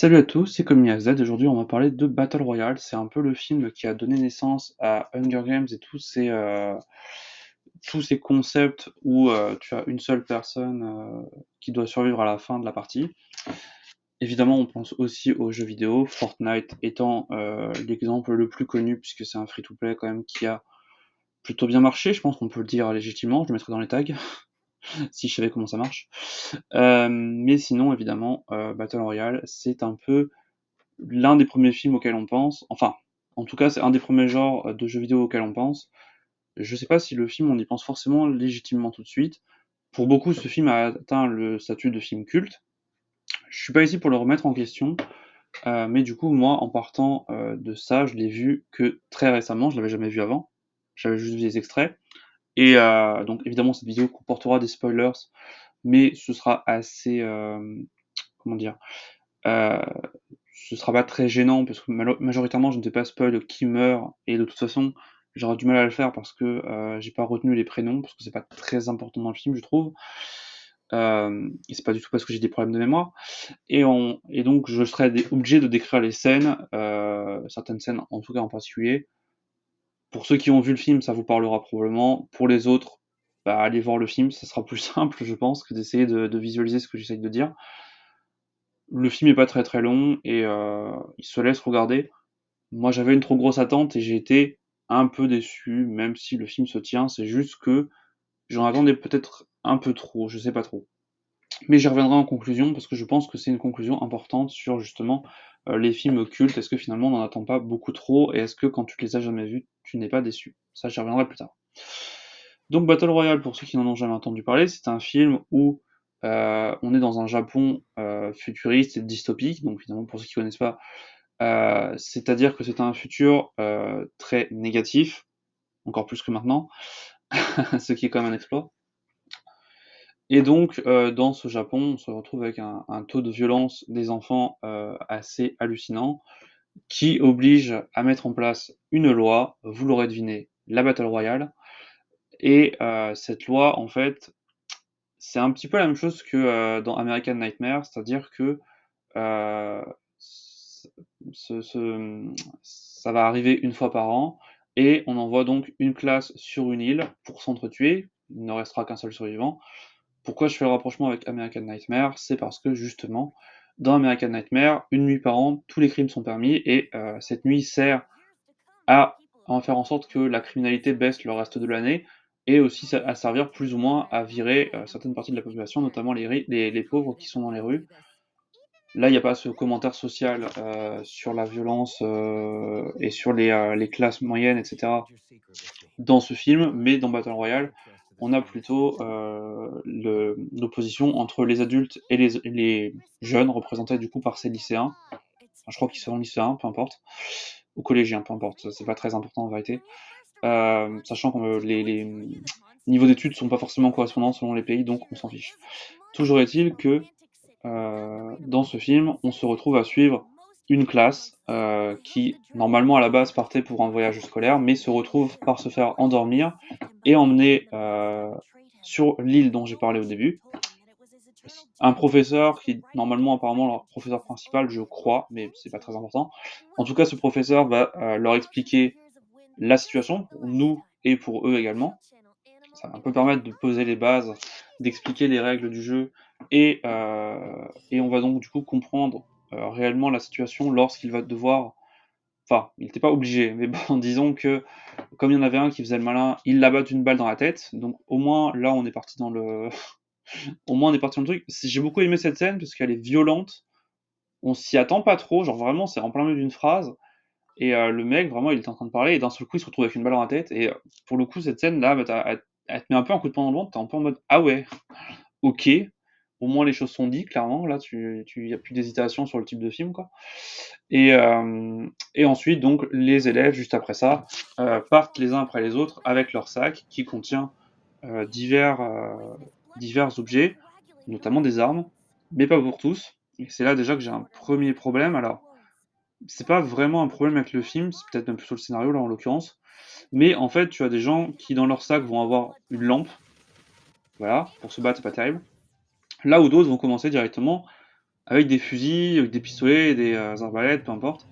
Salut à tous, c'est Comia Z. Aujourd'hui, on va parler de Battle Royale. C'est un peu le film qui a donné naissance à Hunger Games et tous ces concepts où tu as une seule personne qui doit survivre à la fin de la partie. Évidemment, on pense aussi aux jeux vidéo, Fortnite étant l'exemple le plus connu puisque c'est un free-to-play quand même qui a plutôt bien marché. Je pense qu'on peut le dire légitimement. Je le mettrai dans les tags si je savais comment ça marche. Mais sinon, évidemment, Battle Royale, c'est un peu l'un des premiers films auxquels on pense, enfin, en tout cas, c'est un des premiers genres de jeux vidéo auxquels on pense. Je sais pas si le film, on y pense forcément légitimement tout de suite. Pour beaucoup, ce film a atteint le statut de film culte. Je suis pas ici pour le remettre en question, mais du coup, moi, en partant de ça, je l'ai vu que très récemment, je l'avais jamais vu avant. J'avais juste vu des extraits. Et donc, évidemment, cette vidéo comportera des spoilers, mais ce sera assez, comment dire, euh, ce sera pas très gênant parce que majoritairement je ne sais pas spoil qui meurt et de toute façon j'aurai du mal à le faire parce que j'ai pas retenu les prénoms parce que c'est pas très important dans le film je trouve et c'est pas du tout parce que j'ai des problèmes de mémoire et donc je serai obligé de décrire les scènes, certaines scènes en tout cas en particulier. Pour ceux qui ont vu le film ça vous parlera probablement, pour les autres bah, allez voir le film, ça sera plus simple je pense que d'essayer de visualiser ce que j'essaye de dire. Le film est pas très très long et il se laisse regarder. Moi, j'avais une trop grosse attente et j'ai été un peu déçu, même si le film se tient. C'est juste que j'en attendais peut-être un peu trop, je sais pas trop. Mais j'y reviendrai en conclusion parce que je pense que c'est une conclusion importante sur justement les films cultes. Est-ce que finalement on n'en attend pas beaucoup trop et est-ce que quand tu les as jamais vus, tu n'es pas déçu? Ça, j'y reviendrai plus tard. Donc Battle Royale, pour ceux qui n'en ont jamais entendu parler, c'est un film où on est dans un Japon futuriste et dystopique. Donc évidemment, pour ceux qui connaissent pas, c'est-à-dire que c'est un futur très négatif, encore plus que maintenant, ce qui est quand même un exploit. Et donc, dans ce Japon, on se retrouve avec un taux de violence des enfants assez hallucinant, qui oblige à mettre en place une loi, vous l'aurez deviné, la Battle Royale. Et cette loi, en fait, c'est un petit peu la même chose que dans American Nightmare, c'est-à-dire que euh, ce- ce- ça va arriver une fois par an, et on envoie donc une classe sur une île pour s'entretuer, il ne restera qu'un seul survivant. Pourquoi je fais le rapprochement avec American Nightmare? C'est parce que justement, dans American Nightmare, une nuit par an, tous les crimes sont permis, et cette nuit sert à en faire en sorte que la criminalité baisse le reste de l'année, et aussi à servir plus ou moins à virer certaines parties de la population, notamment les pauvres qui sont dans les rues. Là, il n'y a pas ce commentaire social sur la violence et sur les classes moyennes, etc. dans ce film, mais dans Battle Royale, on a plutôt l'opposition entre les adultes et les jeunes, représentés du coup par ces lycéens. Enfin, je crois qu'ils sont lycéens, peu importe, ou collégiens, peu importe, c'est pas très important en vérité. Sachant que les niveaux d'études sont pas forcément correspondants selon les pays, donc on s'en fiche. Toujours est-il que dans ce film, on se retrouve à suivre une classe qui, normalement à la base, partait pour un voyage scolaire, mais se retrouve par se faire endormir et emmener sur l'île dont j'ai parlé au début. Un professeur qui, normalement, apparemment, leur professeur principal, je crois, mais c'est pas très important. En tout cas, ce professeur va leur expliquer la situation, pour nous et pour eux également. Ça va un peu permettre de poser les bases, d'expliquer les règles du jeu, et on va donc du coup comprendre réellement la situation lorsqu'il va devoir. Enfin, il n'était pas obligé, mais bon, disons que comme il y en avait un qui faisait le malin, il l'abat d'une balle dans la tête. Donc au moins là, on est parti dans le, au moins on est parti dans le truc. J'ai beaucoup aimé cette scène parce qu'elle est violente. On s'y attend pas trop, genre vraiment, c'est en plein milieu d'une phrase. Et le mec, vraiment, il était en train de parler, et d'un seul coup, il se retrouve avec une balle dans la tête. Et pour le coup, cette scène-là, bah, elle te met un peu un coup de poing dans le ventre, t'es un peu en mode ah ouais, ok, au moins les choses sont dites, clairement. Là, y a plus d'hésitation sur le type de film, quoi. Et ensuite, donc, les élèves, juste après ça, partent les uns après les autres avec leur sac qui contient divers objets, notamment des armes, mais pas pour tous. Et c'est là déjà que j'ai un premier problème. Alors, c'est pas vraiment un problème avec le film, c'est peut-être même plutôt le scénario là en l'occurrence. Mais en fait, tu as des gens qui dans leur sac vont avoir une lampe, voilà, pour se battre, c'est pas terrible. Là où d'autres vont commencer directement avec des fusils, avec des pistolets, des arbalètes, peu importe.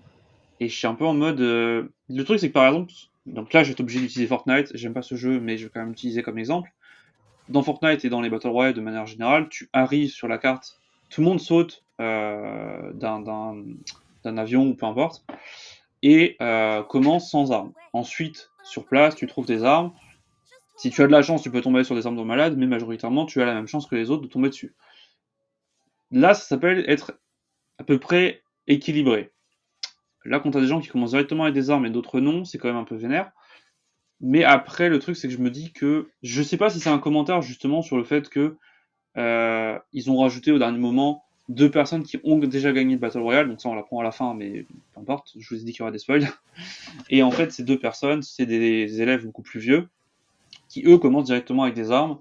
Et je suis un peu en mode. Le truc, c'est que par exemple, donc là, je vais être obligé d'utiliser Fortnite. J'aime pas ce jeu, mais je vais quand même l'utiliser comme exemple. Dans Fortnite et dans les Battle Royale de manière générale, tu arrives sur la carte, tout le monde saute d'un avion ou peu importe, et commence sans armes. Ensuite, sur place, tu trouves tes armes. Si tu as de la chance, tu peux tomber sur des armes de malade, mais majoritairement, tu as la même chance que les autres de tomber dessus. Là, ça s'appelle être à peu près équilibré. Là, quand t'as des gens qui commencent directement avec des armes et d'autres non, c'est quand même un peu vénère. Mais après, le truc, c'est que je me dis que je sais pas si c'est un commentaire justement sur le fait que ils ont rajouté au dernier moment deux personnes qui ont déjà gagné le Battle Royale, donc ça on l'apprend à la fin, mais peu importe, je vous ai dit qu'il y aura des spoils. Et en fait, ces deux personnes, c'est des élèves beaucoup plus vieux, qui eux commencent directement avec des armes,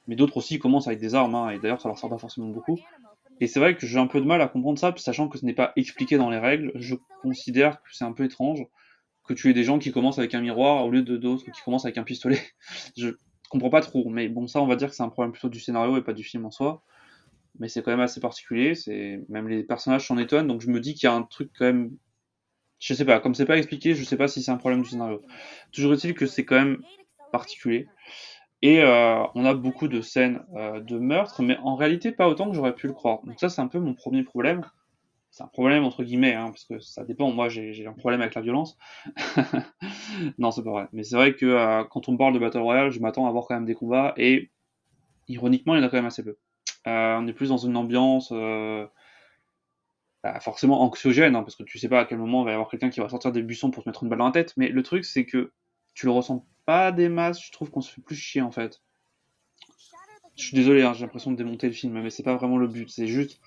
mais d'autres aussi commencent avec des armes, hein, et d'ailleurs ça leur sert pas forcément beaucoup. Et c'est vrai que j'ai un peu de mal à comprendre ça, sachant que ce n'est pas expliqué dans les règles, je considère que c'est un peu étrange que tu aies des gens qui commencent avec un miroir au lieu de d'autres qui commencent avec un pistolet. Je comprends pas trop, mais bon, ça on va dire que c'est un problème plutôt du scénario et pas du film en soi. Mais c'est quand même assez particulier, c'est même les personnages s'en étonnent, donc je me dis qu'il y a un truc quand même, je sais pas, comme c'est pas expliqué, je sais pas si c'est un problème du scénario. Toujours est-il que c'est quand même particulier. Et on a beaucoup de scènes de meurtre, mais en réalité pas autant que j'aurais pu le croire. Donc ça c'est un peu mon premier problème. C'est un problème entre guillemets, hein, parce que ça dépend. Moi j'ai un problème avec la violence. Non c'est pas vrai. Mais c'est vrai que quand on parle de Battle Royale, je m'attends à avoir quand même des combats, et ironiquement il y en a quand même assez peu. On est plus dans une ambiance bah, forcément anxiogène, hein, parce que tu sais pas à quel moment il va y avoir quelqu'un qui va sortir des buissons pour te mettre une balle dans la tête, mais le truc c'est que tu le ressens pas des masses, je trouve qu'on se fait plus chier en fait. Je suis désolé, hein, j'ai l'impression de démonter le film, mais c'est pas vraiment le but, c'est juste,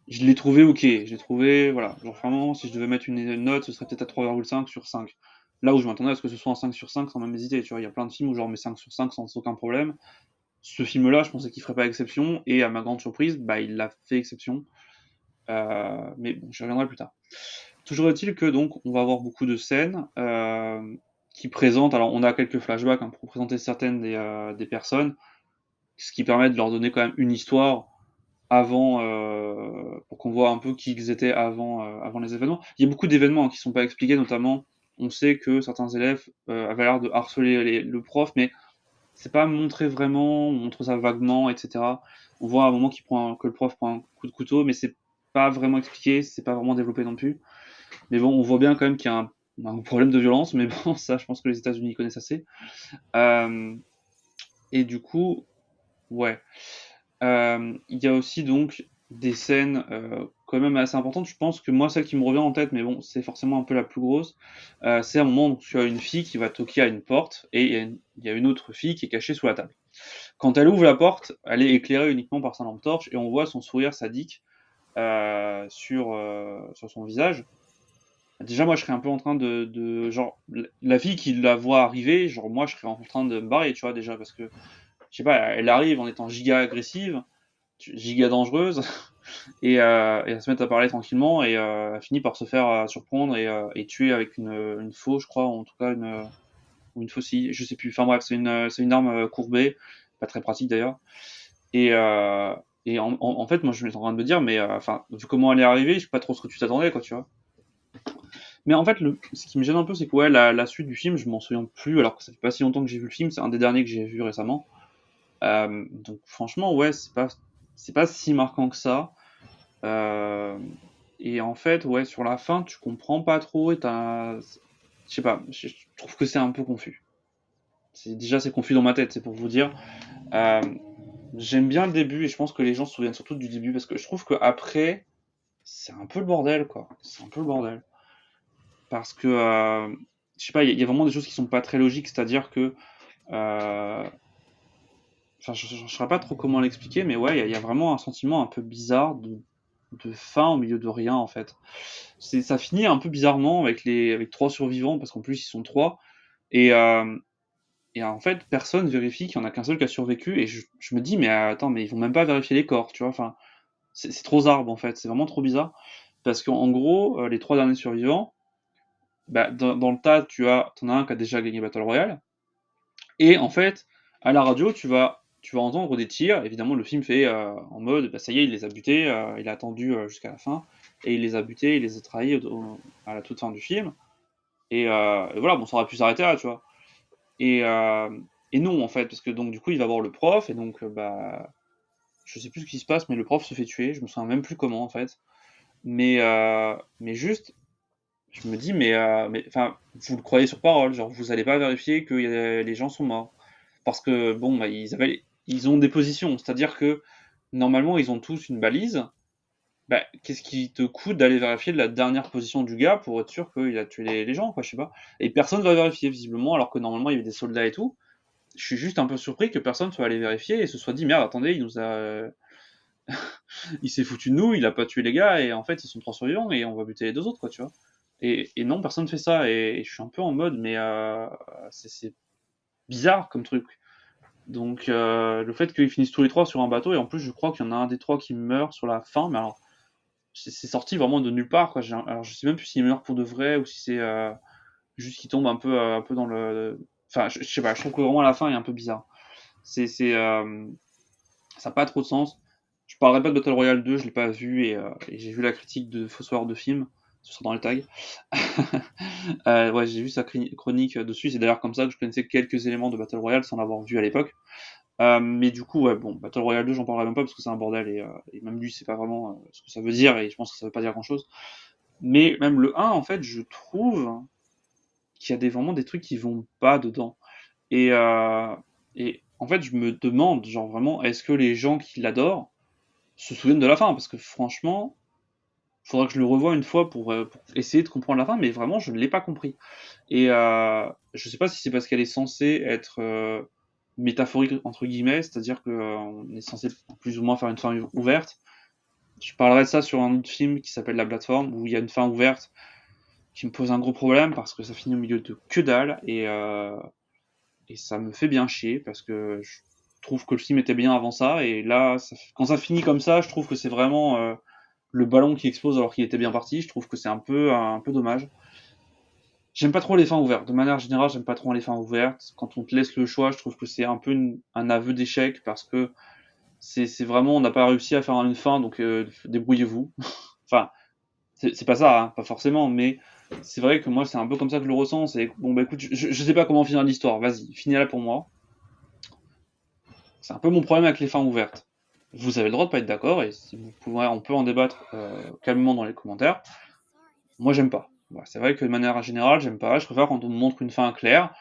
je l'ai trouvé ok, je l'ai trouvé, voilà, genre vraiment, si je devais mettre une note, ce serait peut-être à 3,5 sur 5. Là où je m'attendais à ce que ce soit un 5 sur 5 sans même hésiter, tu vois, il y a plein de films où genre mets 5 sur 5 sans aucun problème. Ce film-là, je pensais qu'il ferait pas exception, et à ma grande surprise, bah il l'a fait exception. Mais bon, j'y reviendrai plus tard. Toujours est-il que donc on va avoir beaucoup de scènes qui présentent. Alors on a quelques flashbacks, hein, pour présenter certaines des personnes, ce qui permet de leur donner quand même une histoire avant, pour qu'on voit un peu qui ils étaient avant les événements. Il y a beaucoup d'événements, hein, qui sont pas expliqués, notamment on sait que certains élèves avaient l'air de harceler le prof, mais c'est pas montré vraiment, on montre ça vaguement, etc. On voit à un moment que le prof prend un coup de couteau, mais c'est pas vraiment expliqué, c'est pas vraiment développé non plus. Mais bon, on voit bien quand même qu'il y a un problème de violence, mais bon, ça, je pense que les États-Unis connaissent assez. Euh, et du coup, ouais. Il y a aussi donc des scènes quand même assez importantes. Je pense que moi, celle qui me revient en tête, mais bon, c'est forcément un peu la plus grosse, c'est un moment où tu as une fille qui va toquer à une porte et il y a une autre fille qui est cachée sous la table. Quand elle ouvre la porte, elle est éclairée uniquement par sa lampe torche et on voit son sourire sadique sur son visage. Déjà, moi, je serais un peu en train genre, la fille qui la voit arriver, genre, moi, je serais en train de me barrer, tu vois, déjà, parce que, je sais pas, elle arrive en étant giga agressive, giga dangereuse, et elle se met à parler tranquillement, et elle finit par se faire surprendre et tuer avec une faux, je crois, ou en tout cas, ou une faucille, je sais plus. Enfin bref, c'est une arme courbée, pas très pratique d'ailleurs. Et, en fait, moi, je suis en train de me dire, mais enfin, vu comment elle est arrivée, je sais pas trop ce que tu t'attendais, quoi, tu vois. Mais en fait, ce qui me gêne un peu, c'est que ouais, la suite du film, je m'en souviens plus, alors que ça fait pas si longtemps que j'ai vu le film, c'est un des derniers que j'ai vu récemment. Donc franchement, ouais, c'est pas si marquant que ça. Euh, et en fait, ouais, sur la fin, tu comprends pas trop et je sais pas, je trouve que c'est un peu confus. C'est confus dans ma tête, c'est pour vous dire. Euh, J'aime bien le début et je pense que les gens se souviennent surtout du début parce que je trouve que après, c'est un peu le bordel, quoi. C'est un peu le bordel. Parce que, je sais pas, il y a vraiment des choses qui sont pas très logiques, c'est-à-dire que, euh, enfin, je saurais pas trop comment l'expliquer, mais ouais, il y a vraiment un sentiment un peu bizarre de fin au milieu de rien, en fait. Ça finit un peu bizarrement avec trois survivants, parce qu'en plus ils sont trois, et, euh, et en fait, personne vérifie qu'il y en a qu'un seul qui a survécu, et je me dis, mais attends, mais ils vont même pas vérifier les corps, tu vois, enfin, c'est trop zarbe, en fait, c'est vraiment trop bizarre, parce qu'en gros, les trois derniers survivants, bah, dans le tas, t'en as un qui a déjà gagné Battle Royale, et en fait, à la radio, tu vas tu vas entendre des tirs, évidemment le film fait en mode, bah, ça y est, il les a butés, il a attendu jusqu'à la fin, et il les a butés, il les a trahis à la toute fin du film, et voilà, bon, ça aurait pu s'arrêter là, tu vois. Et, euh, et non, en fait, parce que donc du coup, il va voir le prof, et donc, bah, je sais plus ce qui se passe, mais le prof se fait tuer, je me souviens même plus comment, en fait. Mais juste, je me dis, enfin, vous le croyez sur parole, genre, vous allez pas vérifier que les gens sont morts. Parce que, bon, bah, ils ont des positions, c'est-à-dire que, normalement, ils ont tous une balise. Bah, qu'est-ce qui te coûte d'aller vérifier la dernière position du gars pour être sûr qu'il a tué les gens, quoi, je sais pas. Et personne va vérifier, visiblement, alors que normalement, il y avait des soldats et tout. Je suis juste un peu surpris que personne soit allé vérifier et se soit dit, merde, attendez, il s'est foutu de nous, il a pas tué les gars, et en fait, ils sont trois survivants, et on va buter les deux autres, quoi, tu vois. Et non, personne fait ça, et je suis un peu en mode, mais c'est bizarre comme truc. Donc, le fait qu'ils finissent tous les trois sur un bateau, et en plus, je crois qu'il y en a un des trois qui meurt sur la fin, mais alors, c'est sorti vraiment de nulle part, quoi. Alors, je sais même plus s'il meurt pour de vrai, ou si c'est juste qu'il tombe un peu dans le. Enfin, je sais pas, je trouve que vraiment la fin est un peu bizarre. C'est, ça n'a pas trop de sens. Je parlerai pas de Battle Royale 2, je l'ai pas vu, et j'ai vu la critique de Fossoir de film, ce sera dans les tags. Ouais, j'ai vu sa chronique dessus, c'est d'ailleurs comme ça que je connaissais quelques éléments de Battle Royale sans l'avoir vu à l'époque. Mais du coup, ouais, bon, Battle Royale 2, j'en parlerai même pas parce que c'est un bordel, et même lui, c'est pas vraiment ce que ça veut dire, et je pense que ça veut pas dire grand chose. Mais même le 1, en fait, je trouve qu'il y a vraiment des trucs qui vont pas dedans. Et, euh, et en fait, je me demande, genre vraiment, est-ce que les gens qui l'adorent se souviennent de la fin? Parce que franchement, faudra que je le revoie une fois pour essayer de comprendre la fin, mais vraiment, je ne l'ai pas compris. Je sais pas si c'est parce qu'elle est censée être métaphorique, entre guillemets, c'est-à-dire qu'on est censé plus ou moins faire une fin ouverte. Je parlerai de ça sur un autre film qui s'appelle La Plateforme, où il y a une fin ouverte qui me pose un gros problème parce que ça finit au milieu de que dalle, et ça me fait bien chier parce que je trouve que le film était bien avant ça, et là, quand ça finit comme ça, je trouve que c'est vraiment le ballon qui explose alors qu'il était bien parti. Je trouve que c'est un peu dommage. J'aime pas trop les fins ouvertes. De manière générale, j'aime pas trop les fins ouvertes. Quand on te laisse le choix, je trouve que c'est un peu un aveu d'échec parce que c'est vraiment, on n'a pas réussi à faire une fin, donc débrouillez-vous. Enfin, c'est pas ça, hein, pas forcément, mais c'est vrai que moi, c'est un peu comme ça que je le ressens. C'est bon, bah écoute, je sais pas comment finir l'histoire. Vas-y, finis-la pour moi. C'est un peu mon problème avec les fins ouvertes. Vous avez le droit de pas être d'accord, et si vous pouvez, on peut en débattre calmement dans les commentaires. Moi, j'aime pas. Voilà, c'est vrai que de manière générale, j'aime pas. Je préfère quand on me montre une fin claire,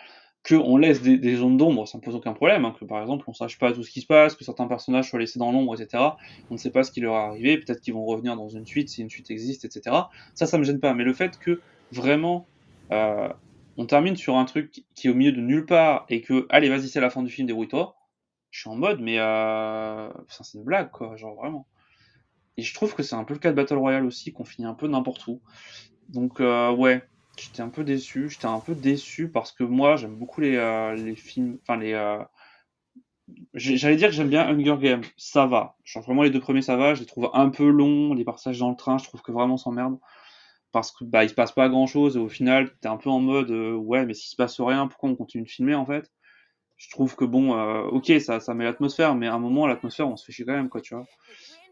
qu'on laisse des zones d'ombre, ça me pose aucun problème, hein, que par exemple, on sache pas tout ce qui se passe, que certains personnages soient laissés dans l'ombre, etc. On ne sait pas ce qui leur est arrivé, peut-être qu'ils vont revenir dans une suite, si une suite existe, etc. Ça me gêne pas. Mais le fait que, vraiment, euh, on termine sur un truc qui est au milieu de nulle part, et que, allez, vas-y, c'est la fin du film, débrouille-toi, je suis en mode, mais enfin, c'est une blague, quoi, genre vraiment. Et je trouve que c'est un peu le cas de Battle Royale aussi, qu'on finit un peu n'importe où. Donc ouais, j'étais un peu déçu parce que moi j'aime beaucoup les films, enfin j'allais dire que j'aime bien Hunger Games, ça va. Genre vraiment les deux premiers ça va, je les trouve un peu longs, les passages dans le train, je trouve que vraiment on s'emmerde parce que bah il se passe pas grand chose, et au final t'es un peu en mode ouais, mais s'il se passe rien, pourquoi on continue de filmer en fait? Je trouve que bon, ok, ça met l'atmosphère, mais à un moment l'atmosphère on se fait chier quand même, quoi, tu vois.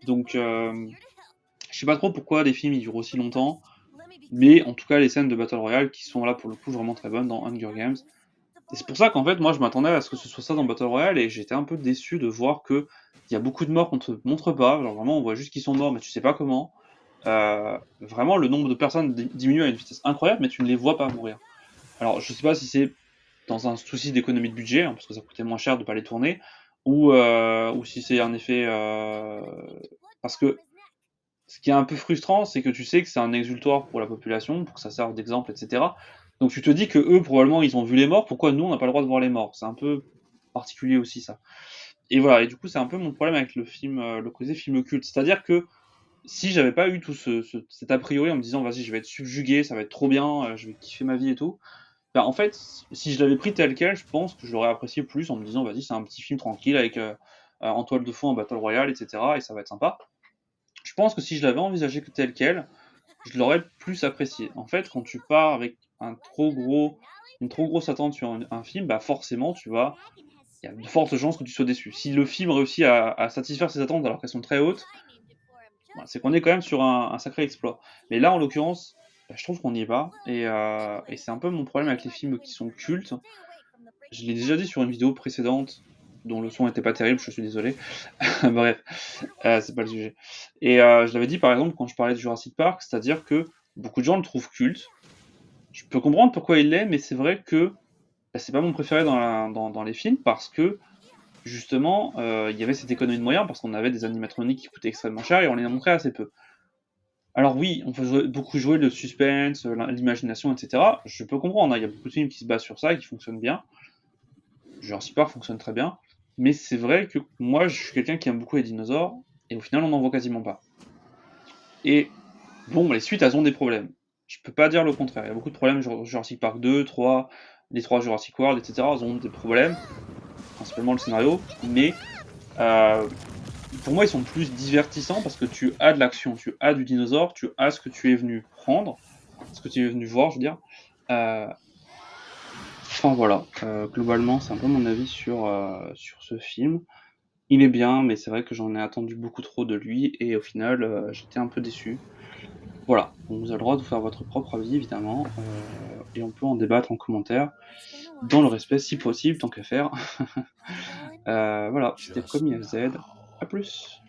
Donc je sais pas trop pourquoi les films ils durent aussi longtemps. Mais en tout cas, les scènes de Battle Royale qui sont là pour le coup vraiment très bonnes dans Hunger Games. Et c'est pour ça qu'en fait, moi je m'attendais à ce que ce soit ça dans Battle Royale, et j'étais un peu déçu de voir que il y a beaucoup de morts qu'on te montre pas. Genre vraiment, on voit juste qu'ils sont morts, mais tu sais pas comment. Vraiment, le nombre de personnes diminue à une vitesse incroyable, mais tu ne les vois pas mourir. Alors, je sais pas si c'est dans un souci d'économie de budget, hein, parce que ça coûtait moins cher de pas les tourner, ou si c'est un effet. Parce que ce qui est un peu frustrant, c'est que tu sais que c'est un exutoire pour la population, pour que ça serve d'exemple, etc. Donc tu te dis que eux, probablement, ils ont vu les morts, pourquoi nous, on n'a pas le droit de voir les morts? C'est un peu particulier aussi, ça. Et voilà, et du coup, c'est un peu mon problème avec le film, le côté film culte. C'est-à-dire que si j'avais pas eu tout cet a priori en me disant, vas-y, je vais être subjugué, ça va être trop bien, je vais kiffer ma vie et tout, bah, en fait, si je l'avais pris tel quel, je pense que je l'aurais apprécié plus en me disant, vas-y, c'est un petit film tranquille avec en toile de fond un Battle Royale, etc. Et ça va être sympa. Je pense que si je l'avais envisagé que tel quel, je l'aurais plus apprécié. En fait, quand tu pars avec une trop grosse attente sur un film, bah forcément, il il y a de fortes chances que tu sois déçu. Si le film réussit à satisfaire ses attentes alors qu'elles sont très hautes, bah, c'est qu'on est quand même sur un sacré exploit. Mais là, en l'occurrence, bah, je trouve qu'on n'y est pas, et c'est un peu mon problème avec les films qui sont cultes. Je l'ai déjà dit sur une vidéo précédente, dont le son était pas terrible, je suis désolé. Bref, c'est pas le sujet. Et je l'avais dit par exemple quand je parlais de Jurassic Park, c'est-à-dire que beaucoup de gens le trouvent culte. Je peux comprendre pourquoi il l'est, mais c'est vrai que bah, c'est pas mon préféré dans les films parce que justement il y avait cette économie de moyens parce qu'on avait des animatroniques qui coûtaient extrêmement cher et on les a montrés assez peu. Alors oui, on peut beaucoup jouer le suspense, l'imagination, etc. Je peux comprendre, hein, il y a beaucoup de films qui se basent sur ça et qui fonctionnent bien. Jurassic Park fonctionne très bien, mais c'est vrai que moi je suis quelqu'un qui aime beaucoup les dinosaures et au final on n'en voit quasiment pas. Et bon, les suites elles ont des problèmes. Je peux pas dire le contraire. Il y a beaucoup de problèmes, Jurassic Park 2, 3, les 3 Jurassic World, etc. Elles ont des problèmes, principalement le scénario, mais euh, pour moi ils sont plus divertissants parce que tu as de l'action, tu as du dinosaure, tu as ce que tu es venu prendre, ce que tu es venu voir, je veux dire. Euh, Enfin voilà, globalement c'est un peu mon avis sur ce film. Il est bien, mais c'est vrai que j'en ai attendu beaucoup trop de lui et au final, j'étais un peu déçu. Voilà, donc vous avez le droit de vous faire votre propre avis évidemment, et on peut en débattre en commentaire, dans le respect si possible, tant qu'à faire. Voilà, c'était Promis FZ, à plus.